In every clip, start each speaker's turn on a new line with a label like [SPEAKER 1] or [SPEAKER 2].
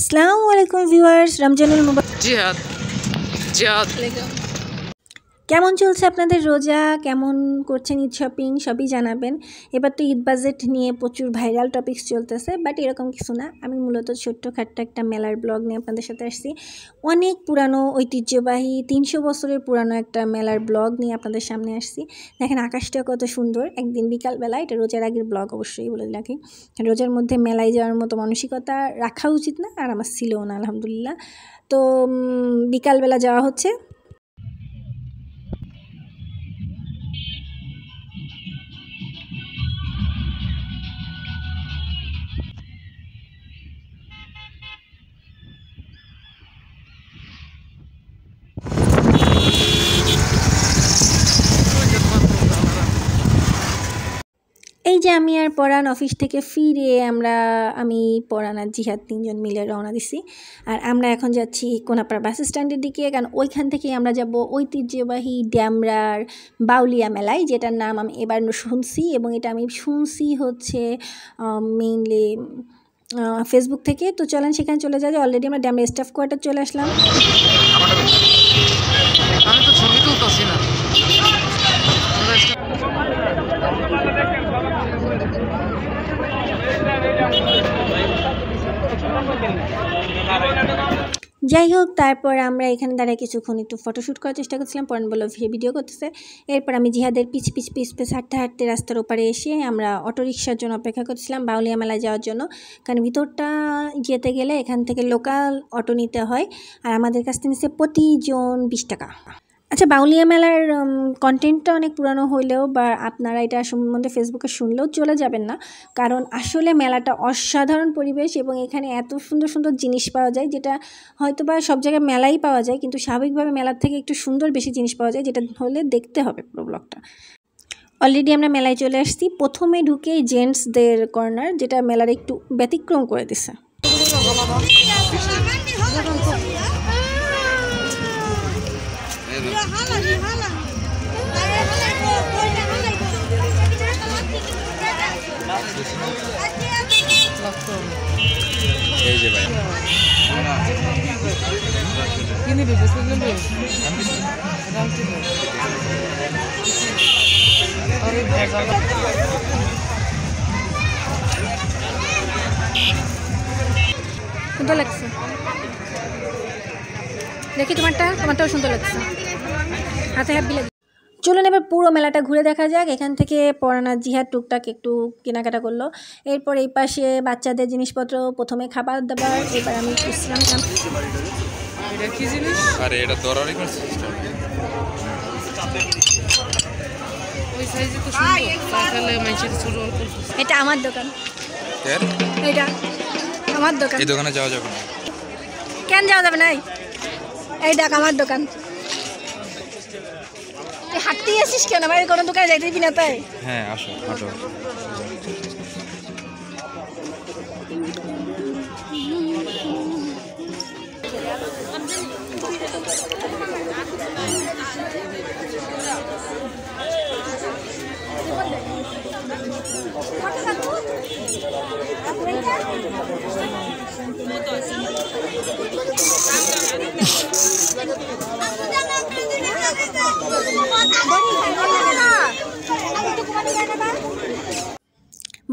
[SPEAKER 1] আসসালামু আলাইকুম ভিউয়ার্স, রমজানুল মুবারক।
[SPEAKER 2] জিহাদ জিহাদ
[SPEAKER 1] কেমন চলছে আপনাদের রোজা, কেমন করছেন ঈদ শপিং, সবই জানাবেন। এবার তো ঈদ বাজেট নিয়ে প্রচুর ভাইরাল টপিকস চলতেছে, বাট এরকম কিছু না। আমি মূলত ছোট্টখাট্ট একটা মেলার ব্লগ নিয়ে আপনাদের সাথে আসছি। অনেক পুরানো ঐতিহ্যবাহী 300 বছরের পুরানো একটা মেলার ব্লগ নিয়ে আপনাদের সামনে আসছি। দেখেন আকাশটা কত সুন্দর। একদিন বিকালবেলা, এটা রোজার আগের ব্লগ অবশ্যই বলে রাখি, রোজার মধ্যে মেলায় যাওয়ার মতো মানসিকতা রাখা উচিত না, আর আমার ছিলও না আলহামদুলিল্লাহ। তো বিকালবেলা যাওয়া হচ্ছে। এই যে আমি আর পরান অফিস থেকে ফিরে আমি পরান আর জিহাদ 3জন মিলে রওনা দিছি। আর আমরা এখন যাচ্ছি কোনাপাড়া বাস স্ট্যান্ডের দিকে, কারণ ওইখান থেকেই আমরা যাব ঐতিহ্যবাহী ড্যামরার বাউলিয়া মেলায়, যেটার নাম আমি এবার শুনছি, এবং এটা আমি শুনছি হচ্ছে মেইনলি ফেসবুক থেকে। তো চলেন সেখানে চলে যাই। অলরেডি আমরা ড্যামরা স্টাফ কোয়ার্টার চলে আসলাম।
[SPEAKER 2] আমি তো ছবি তুলতেছি না।
[SPEAKER 1] যাই হোক, তারপর আমরা এখানে দাঁড়িয়ে কিছুক্ষণ একটু ফটোশ্যুট করার চেষ্টা করছিলাম। পরান বলল ভিডিও করতেছে। এরপর আমি জিহাদের পিছ হাঁটতে হাঁটতে রাস্তার ওপারে এসে আমরা অটোরিকশার জন্য অপেক্ষা করছিলাম বাউলিয়া মেলায় যাওয়ার জন্য, কারণ ভিতরটা যেতে গেলে এখান থেকে লোকাল অটো নিতে হয়, আর আমাদের কাছ থেকে নিচ্ছে প্রতিজন 20 টাকা। আচ্ছা, বাউলিয়া মেলার কন্টেন্টটা অনেক পুরানো হইলেও বা আপনারা এটা সম্বন্ধে ফেসবুকে শুনলেও চলে যাবেন না, কারণ আসলে মেলাটা অসাধারণ পরিবেশ, এবং এখানে এত সুন্দর সুন্দর জিনিস পাওয়া যায়, যেটা হয়তো বা সব জায়গায় মেলাই পাওয়া যায়, কিন্তু স্বাভাবিকভাবে মেলার থেকে একটু সুন্দর বেশি জিনিস পাওয়া যায়, যেটা হলে দেখতে হবে পুরো ব্লগটা। অলরেডি আমরা মেলায় চলে আসছি। প্রথমে ঢুকেই জেন্টসদের কর্নার, যেটা মেলার একটু ব্যতিক্রম করে দিছে।
[SPEAKER 3] এই যে ভাই
[SPEAKER 2] কি নিবি? বিস্কুট নিবি?
[SPEAKER 1] সুন্দর লাগছে, দেখি তোমারটাও সুন্দর লাগছে, হাতে হ্যাপি লাগছে। চলুন এবার পুরো মেলাটা ঘুরে দেখা যাক। এখান থেকে পরানা জিহাদ টুকটাক একটু কেনাকাটা করলো। এরপর এই পাশে বাচ্চাদের জিনিসপত্র, প্রথমে খাবার দাবার, এবার আমি ইসলাম
[SPEAKER 2] এটা কি জিনিস?
[SPEAKER 3] আরে এটা দরারি সিস্টেম।
[SPEAKER 2] ওই সাইজে তো সুন্দর, তাহলে মাইচের ছোট অল্প।
[SPEAKER 1] এটা আমার দোকান,
[SPEAKER 3] এর
[SPEAKER 1] এটা আমার দোকান।
[SPEAKER 3] এই দোকানে যাওয়া যাবে না?
[SPEAKER 1] কেন যাওয়া যাবে না? এই দেখ আমার দোকান। তুই হাঁটতেই আসিস কেন? আমার কোনো দোকানে যাইতে দিবি না তাই?
[SPEAKER 3] হ্যাঁ আসো হাঁটো।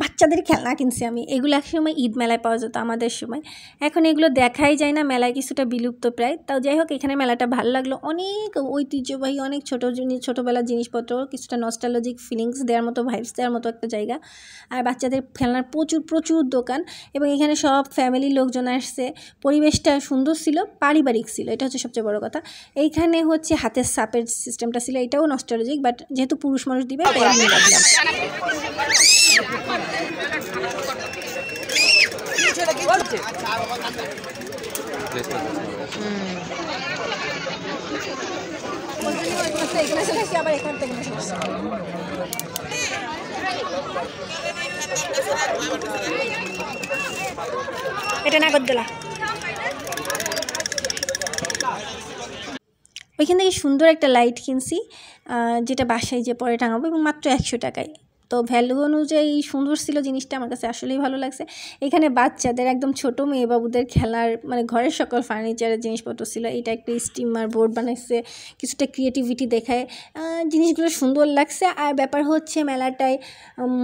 [SPEAKER 1] বাচ্চাদের খেলনা কিনছি আমি। এগুলো একসময় ঈদ মেলায় পাওয়া যেত আমাদের সময়, এখন এগুলো দেখাই যায় না, মেলায় কিছুটা বিলুপ্ত প্রায়। তাও যাই হোক, এখানে মেলাটা ভালো লাগলো। অনেক ঐতিহ্যবাহী, অনেক ছোটোবেলার জিনিসপত্র, কিছুটা নস্টালজিক ফিলিংস দেওয়ার মতো, ভাইবস দেওয়ার মতো একটা জায়গা। আর বাচ্চাদের খেলনার প্রচুর দোকান, এবং এখানে সব ফ্যামিলির লোকজন আসছে। পরিবেশটা সুন্দর ছিল, পারিবারিক ছিল, এটা হচ্ছে সবচেয়ে বড় কথা। এইখানে হচ্ছে হাতের সাপের সিস্টেমটা ছিল, এটাও নস্টালজিক, বাট যেহেতু পুরুষ মানুষ দিবে তাই আমি রাখলাম। এটা নাগরদোলা। ওইখান থেকে সুন্দর একটা লাইট কিনছি, যেটা বাসায় যে পরে টাঙাবো, এবং মাত্র 100 টাকায়। তো ভ্যালু অনুযায়ী সুন্দর ছিল জিনিসটা, আমার কাছে আসলেই ভালো লাগছে। এখানে বাচ্চাদের একদম ছোট মেয়ে বাবুদের খেলার মানে ঘরের সকল ফার্নিচারের জিনিসপত্র ছিল। এটা একটা স্টিমার বোর্ড বানাইছে, কিছুটা ক্রিয়েটিভিটি দেখায়, জিনিসগুলো সুন্দর লাগছে। আর ব্যাপার হচ্ছে মেলাটায়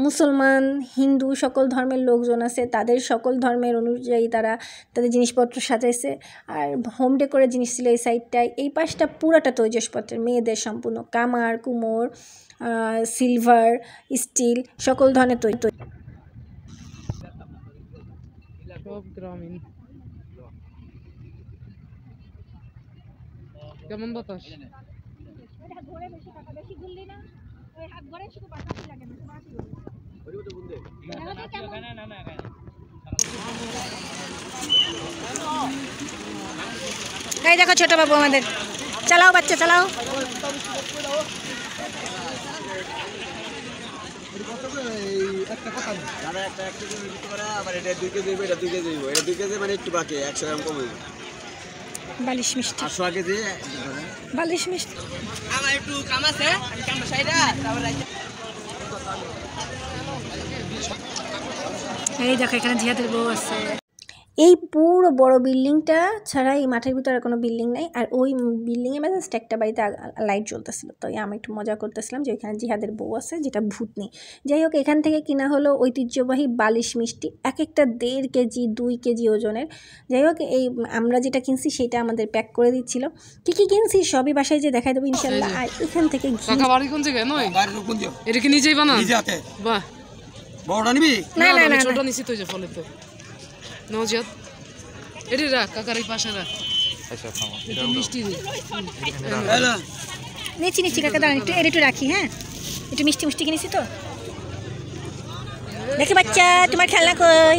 [SPEAKER 1] মুসলমান হিন্দু সকল ধর্মের লোকজন আছে, তাদের সকল ধর্মের অনুযায়ী তারা তাদের জিনিসপত্র সাজাইছে। আর হোম ডেকোরের জিনিস ছিল এই সাইডটায়। এই পাশটা পুরাটা তৈজসপত্রের, মেয়েদের সম্পূর্ণ কামার কুমোর, সিলভার, স্টিল সকল ধরনের তৈরি।
[SPEAKER 2] সব গ্রামীণ। কেমন বাতাস?
[SPEAKER 1] এই দেখো ছোট বাবু আমাদের, চালাও বাচ্চা চালাও। বালিশ মিষ্টি, বালিশ মিষ্টি। এই দেখো এখানে জিহাদের বউ আছে। এই পুরো বড় বিল্ডিংটা ছাড়া এই মাঠের ভিতরে কোনো বিল্ডিং নাই। আর ওই বিল্ডিংয়ের মধ্যে একটা বাড়িতে লাইট জ্বলতেছিল। তো আমি একটু মজা করতেছিলাম যে ওইখানে জিহাদের বউ আছে, যেটা ভূতনি। যাই হোক, এখান থেকে কিনা হলো ঐতিহ্যবাহী বালিশ মিষ্টি, এক একটা 1.5 কেজি 2 কেজি ওজনের। যাই হোক, এই আমরা যেটা কিনছি সেটা আমাদের প্যাক করে দিচ্ছিল। কী কী কিনছি সবই বাসায় যে দেখাই দেবো ইনশাল্লাহ। আর এখান থেকে
[SPEAKER 2] বাড়ি কোন জায়গায় নয়, এটা কি নিজেই বানান? বাহ,
[SPEAKER 4] বড়টা নিবি?
[SPEAKER 1] না না না,
[SPEAKER 2] ছোট নিছি তো, যে ফলে তো নজিয়াত এটি রাখ, কাকার এই পাশে রাখ।
[SPEAKER 3] আচ্ছা থামো,
[SPEAKER 2] এটা মিষ্টি দে।
[SPEAKER 4] হ্যালো,
[SPEAKER 1] নিচ্ছি কাকা, দাঁড়ান একটু একটু রাখি। হ্যাঁ, একটু মিষ্টি মিষ্টি কিনেছি তো। দেখি বাচ্চা, তোমার খেলনা কই?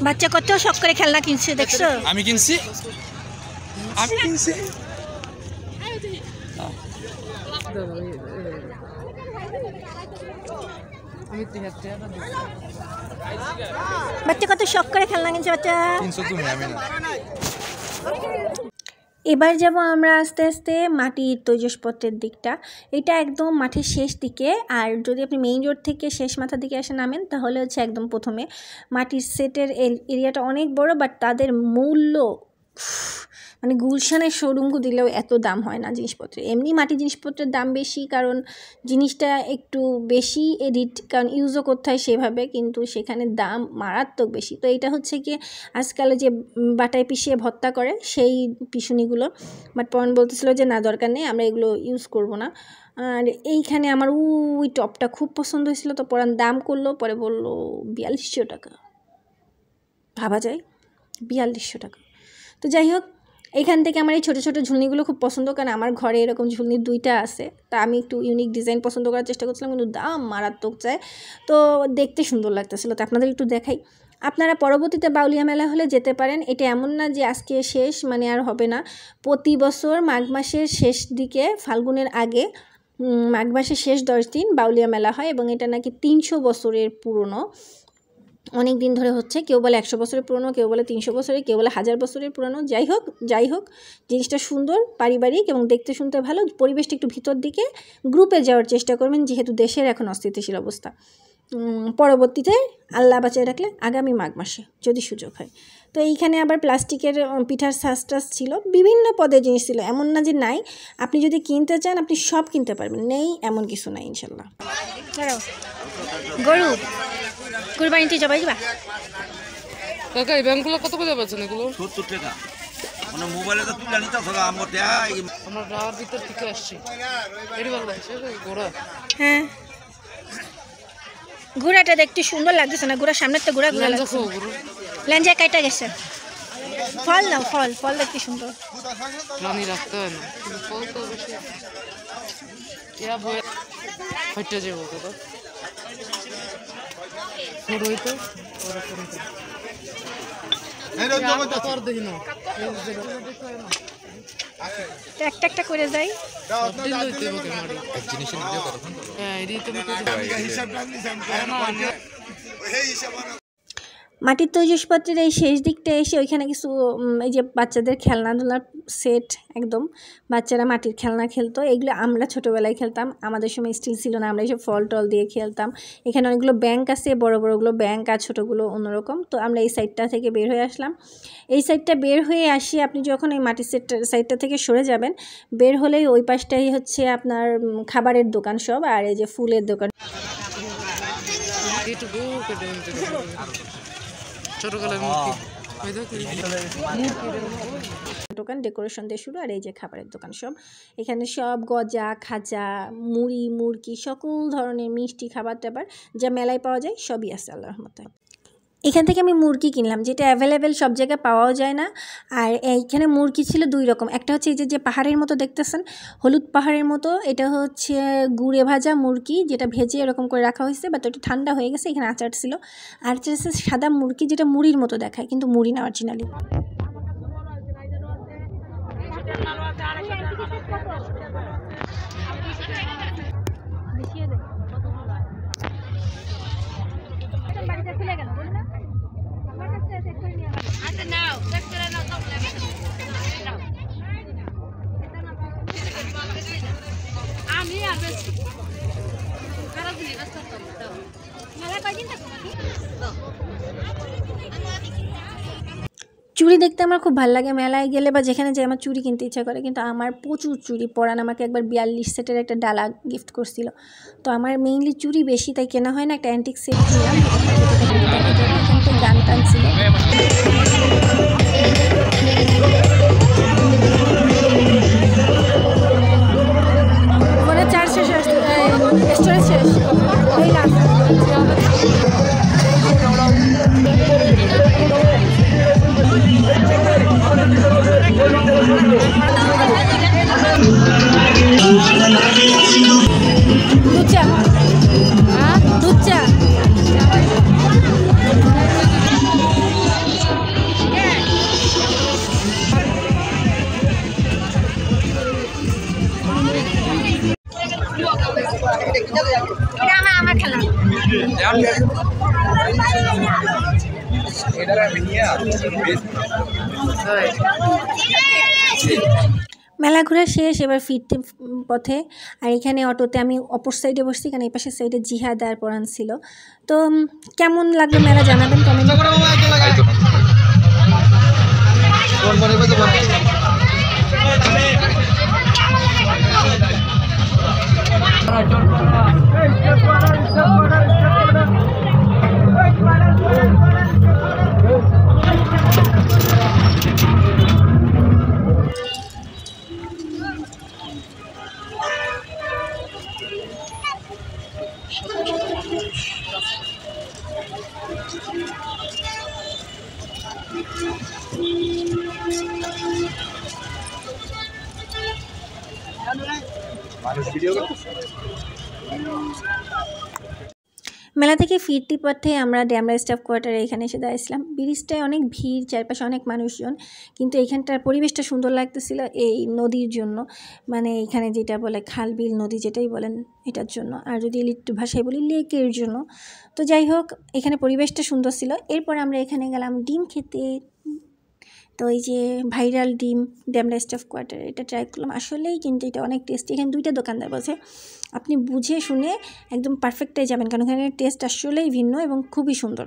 [SPEAKER 1] বাচ্চা কত শখ করে খেলনা কিনছে দেখছো?
[SPEAKER 3] আমি কিনছি।
[SPEAKER 1] বাচ্চা কত শখ করে খেলনা কিনছে বাচ্চা।
[SPEAKER 3] তুমি, আমি না।
[SPEAKER 1] এবার যাব আমরা আস্তে আস্তে মাটির তৈজসপত্রের দিকটা। এটা একদম মাঠের শেষ দিকে। আর যদি আপনি মেইন রোড থেকে শেষ মাথার দিকে এসে নামেন তাহলে হচ্ছে একদম প্রথমে। মাটির সেটের এরিয়াটা অনেক বড়, বাট তাদের মূল্য মানে গুলশানের শোরুমকে দিলেও এত দাম হয় না জিনিসপত্রে। এমনি মাটির জিনিসপত্রের দাম বেশি, কারণ জিনিসটা একটু বেশি এডিট, কারণ ইউজও করতে হয় সেভাবে, কিন্তু সেখানে দাম মারাত্মক বেশি। তো এটা হচ্ছে কি আজকাল যে বাটায় পিষিয়ে ভর্তা করে সেই পিষুনিগুলো, বাট পরন বলতেছিল যে না দরকার নেই, আমরা এগুলো ইউজ করব না। আর এইখানে আমার ওই টপটা খুব পছন্দ হয়েছিল, তো পরান দাম করলো, পরে বললো 4200 টাকা। ভাবা যায় 4200 টাকা। তো যাই হোক, এখান থেকে আমার এই ছোটো ছোটো ঝুলনিগুলো খুব পছন্দ, কারণ আমার ঘরে এরকম ঝুলনি 2টা আছে। তা আমি একটু ইউনিক ডিজাইন পছন্দ করার চেষ্টা করছিলাম, কিন্তু দাম মারাত্মক চায়। তো দেখতে সুন্দর লাগতেছিল, তো আপনাদের একটু দেখাই। আপনারা পরবর্তীতে বাউলিয়া মেলা হলে যেতে পারেন। এটা এমন না যে আজকে শেষ মানে আর হবে না। প্রতি বছর মাঘ মাসের শেষ দিকে, ফাল্গুনের আগে, মাঘ মাসের শেষ 10 দিন বাউলিয়া মেলা হয়, এবং এটা নাকি 300 বছরের পুরনো। অনেক দিন ধরে হচ্ছে, কেউ বলে 100 বছরের পুরনো, কেউ বলে 300 বছরের, কেউ বলে 1000 বছরের পুরনো। যাই হোক জিনিসটা সুন্দর, পারিবারিক এবং দেখতে শুনতে ভালো। পরিবেশটা একটু ভিতর দিকে, গ্রুপে যাওয়ার চেষ্টা করবেন, যেহেতু দেশের এখন অস্থিতিশীল অবস্থা। পরবর্তীতে আল্লাহ বাঁচিয়ে রাখলে আগামী মাঘ মাসে যদি সুযোগ হয়। তো এইখানে আবার প্লাস্টিকের পিঠার সাজ ছিল, বিভিন্ন পদের জিনিস ছিল, এমন না যে নাই। আপনি যদি কিনতে চান আপনি সব কিনতে পারবেন, নেই এমন কিছু নাই ইনশাল্লাহ। গরু কুরবানিতে জবাই দিবা?
[SPEAKER 2] কাকা এই ব্যাংকগুলো কত করে পাচ্ছেন এগুলো?
[SPEAKER 4] 70 টাকা। মানে মোবাইলে তো তুলে নিতে হবে, আমরা
[SPEAKER 2] রাত ভিতর থেকে আসছি। এটি ভালো লাগছে ঘোড়া।
[SPEAKER 1] হ্যাঁ, ঘোড়াটা দেখতে সুন্দর লাগতেছে না? ঘোড়ার সামনের তো ঘোড়া ঘোড়া লাগছে, ল্যাঞ্জা কাটা গেছে। ফল না, ফল দেখতে সুন্দর।
[SPEAKER 2] প্রাণী রাখতে হয় না, ফল তো বেশি ইয়া বই ফাইটা যাবো দাদা। ছোট হইতো
[SPEAKER 1] একটা একটা করে যাই। মাটির তৈজসপত্রের এই শেষ দিকটা এসে ওইখানে কিছু এই যে বাচ্চাদের খেলনাধুলার সেট, একদম বাচ্চারা মাটির খেলনা খেলতো, এগুলো আমরা ছোটোবেলায় খেলতাম, আমাদের সময় স্টিল ছিল না, আমরা এইসব ফল টল দিয়ে খেলতাম। এখানে অনেকগুলো ব্যাংক আছে, বড় বড়গুলো ব্যাংক আর ছোটোগুলো অন্যরকম। তো আমরা এই সাইডটা থেকে বের হয়ে আসলাম। এই সাইডটা বের হয়ে আসি, আপনি যখন এই মাটির সাইডটা থেকে সরে যাবেন, বের হলেই ওই পাশটাই হচ্ছে আপনার খাবারের দোকান সব, আর এই যে ফুলের দোকান। দোকান ডেকোরেশন দিয়ে শুরু, আর এই যে খাবারের দোকান সব। এখানে সব গজা, খাজা, মুড়ি, মুরগি, সকল ধরনের মিষ্টি খাবার টাবার যা মেলায় পাওয়া যায় সবই আছে আল্লাহর রহমতে। এখান থেকে আমি মুরগি কিনলাম, যেটা অ্যাভেলেবেল সব জায়গায় পাওয়াও যায় না। আর এইখানে মুরগি ছিল দুই রকম, একটা হচ্ছে এই যে পাহাড়ের মতো দেখতেছেন, হলুদ পাহাড়ের মতো, এটা হচ্ছে গুড়ে ভাজা মুরগি, যেটা ভেজে এরকম করে রাখা হয়েছে, বাট ওটা ঠান্ডা হয়ে গেছে। এখানে আচার ছিল। আর হচ্ছে সাদা মুরগি, যেটা মুড়ির মতো দেখায় কিন্তু মুড়ি না অরিজিনালি। চুড়ি দেখতে আমার খুব ভালো লাগে, মেলায় গেলে বা যেখানে যাই আমার চুড়ি কিনতে ইচ্ছা করে, কিন্তু আমার প্রচুর চুড়ি। পরান আমাকে একবার 42 সেটের একটা ডালা গিফট করছিল, তো আমার মেইনলি চুড়ি বেশি, তাই কেনা হয় না। একটা অ্যান্টিক সেট কিনলাম, গান টান ছিল। ফোনে চার্জ শেষ, স্টোরেজ শেষ, এই না মেলা ঘোরা শেষ, এবার ফিরতে পথে। আর এখানে অটোতে আমি অপর সাইডে বসছি, কারণ এই পাশের সাইডে জিহাদ আর পরান ছিল। তো কেমন লাগলো মেলা জানাবেন কমেন্ট। মেলা থেকে ফিরতি পথে আমরা ড্যামরা স্টাফ কোয়ার্টারে এখানে এসে দাঁড়িয়েছিলাম। ব্রিজটায় অনেক ভিড়, চারপাশে অনেক মানুষজন, কিন্তু এইখানটার পরিবেশটা সুন্দর লাগতেছিল এই নদীর জন্য, মানে এখানে যেটা বলে খাল বিল নদী যেটাই বলেন এটার জন্য, আর যদি ইলিট ভাষায় বলি লেকের জন্য। তো যাই হোক, এখানে পরিবেশটা সুন্দর ছিল। এরপর আমরা এখানে গেলাম ডিম খেতে। তো এই যে ভাইরাল ডিম ড্যামরা স্টাফ কোয়ার্টার, এটা ট্রাই করলাম, আসলেই কিন্তু এটা অনেক টেস্টি। এখানে দুইটা দোকানদার বলছে, আপনি বুঝে শুনে একদম পারফেক্টটাই যাবেন, কারণ এখানে টেস্ট আসলেই ভিন্ন এবং খুবই সুন্দর।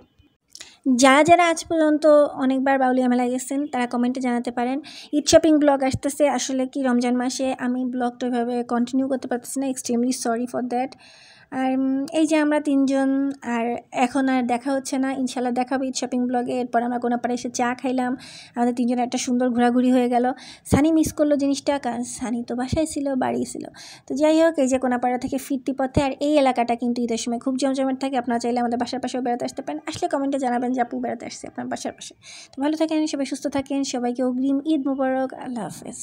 [SPEAKER 1] যারা যারা আজ পর্যন্ত অনেকবার বাউলিয়া মেলায় গেছেন তারা কমেন্টে জানাতে পারেন। ঈদ শপিং ব্লগ আসতেছে, আসলে কি রমজান মাসে আমি ব্লগটা ওইভাবে কন্টিনিউ করতে পারতেছি না, এক্সট্রিমলি সরি ফর দ্যাট। আর এই যে আমরা তিনজন, আর এখন আর দেখা হচ্ছে না, ইনশাল্লাহ দেখাবো ঈদ শপিং ব্লগে। এরপর আমরা কোনাপাড়া এসে চা খাইলাম, আমাদের তিনজনের একটা সুন্দর ঘোরাঘুরি হয়ে গেল। সানি মিস করলো জিনিসটা, কারণ সানি তো বাসায় ছিল, বাড়ি ছিল। তো যাই হোক, এই যে কোনাপাড়া থেকে ফিরতি পথে, আর এই এলাকাটা কিন্তু ঈদের সময় খুব জমজমাট থাকে। আপনারা চাইলে আমাদের বাসার পাশেও বেড়াতে আসতে পারেন, আসলে কমেন্টে জানাবেন যে আপু বেড়াতে আসছে আপনার বাসার পাশে। তো ভালো থাকেন, সবাই সুস্থ থাকেন, সবাইকে অগ্রিম ঈদ মোবারক, আল্লাহ হাফেজ।